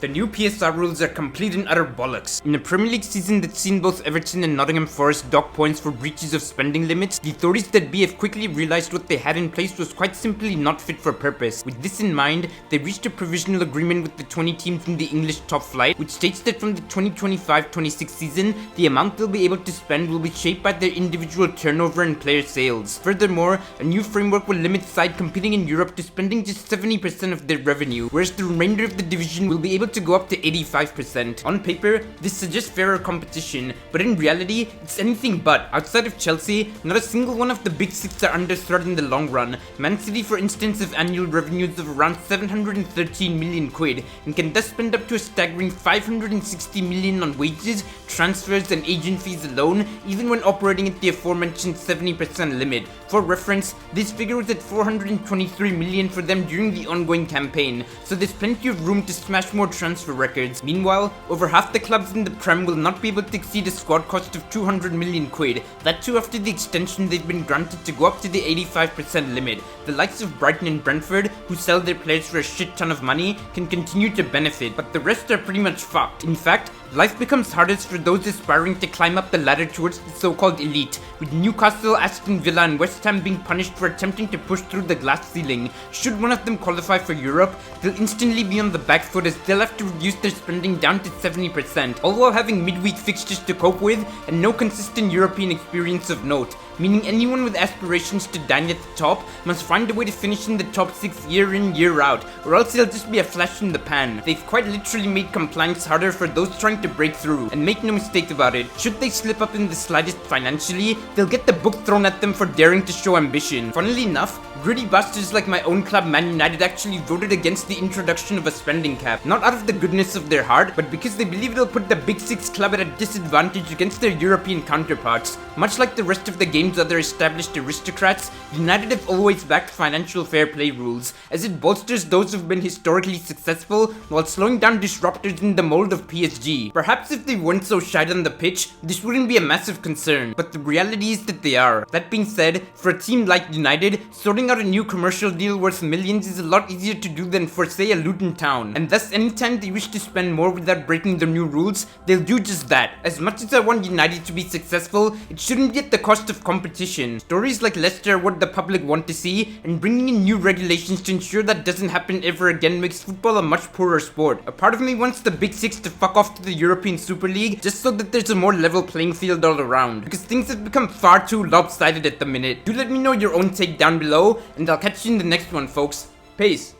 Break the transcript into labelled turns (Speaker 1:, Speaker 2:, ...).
Speaker 1: The new PSR rules are complete and utter bollocks. In a Premier League season that's seen both Everton and Nottingham Forest dock points for breaches of spending limits, the authorities that be have quickly realised what they had in place was quite simply not fit for purpose. With this in mind, they reached a provisional agreement with the 20 teams in the English top flight, which states that from the 2025-26 season, the amount they'll be able to spend will be shaped by their individual turnover and player sales. Furthermore, a new framework will limit side competing in Europe to spending just 70% of their revenue, whereas the remainder of the division will be able to go up to 85%. On paper, this suggests fairer competition, but in reality, it's anything but. Outside of Chelsea, not a single one of the big six are under threat in the long run. Man City, for instance, have annual revenues of around 713 million quid and can thus spend up to a staggering 560 million on wages, transfers and agent fees alone, even when operating at the aforementioned 70% limit. For reference, this figure was at 423 million for them during the ongoing campaign, so there's plenty of room to smash more transfer records. Meanwhile, over half the clubs in the Prem will not be able to exceed a squad cost of 200 million quid, that too after the extension they've been granted to go up to the 85% limit. The likes of Brighton and Brentford, who sell their players for a shit ton of money, can continue to benefit, but the rest are pretty much fucked. In fact, life becomes hardest for those aspiring to climb up the ladder towards the so-called elite, with Newcastle, Aston Villa and West Ham being punished for attempting to push through the glass ceiling. Should one of them qualify for Europe, they'll instantly be on the back foot as they'll have to reduce their spending down to 70%, all while having midweek fixtures to cope with and no consistent European experience of note, meaning anyone with aspirations to dine at the top must find a way to finish in the top 6 year in, year out, or else it'll just be a flash in the pan. They've quite literally made compliance harder for those trying to break through, and make no mistake about it, should they slip up in the slightest financially, they'll get the book thrown at them for daring to show ambition. Funnily enough, gritty bastards like my own club Man United actually voted against the introduction of a spending cap, not out of the goodness of their heart, but because they believe it'll put the Big Six club at a disadvantage against their European counterparts. Much like the rest of the game's other established aristocrats, United have always backed financial fair play rules, as it bolsters those who've been historically successful while slowing down disruptors in the mold of PSG. Perhaps if they weren't so shied on the pitch, this wouldn't be a massive concern, but the reality is that they are. That being said, for a team like United, sorting out a new commercial deal worth millions is a lot easier to do than for say a Luton Town, and thus anytime they wish to spend more without breaking the new rules, they'll do just that. As much as I want United to be successful, it shouldn't be at the cost of competition. Stories like Leicester are what the public want to see, and bringing in new regulations to ensure that doesn't happen ever again makes football a much poorer sport. A part of me wants the Big Six to fuck off to the European Super League just so that there's a more level playing field all around, because things have become far too lopsided at the minute. Do let me know your own take down below, and I'll catch you in the next one, folks. Peace.